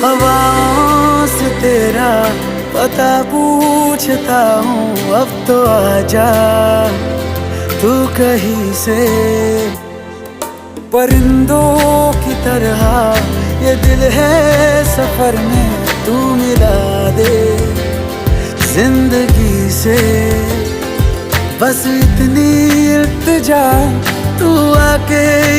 हवाओं से तेरा पता पूछता हूँ, अब तो आजा तू कहीं से। परिंदों की तरह ये दिल है सफर में, तू मिला दे जिंदगी से। बस इतनी इल्तिजा, तू आके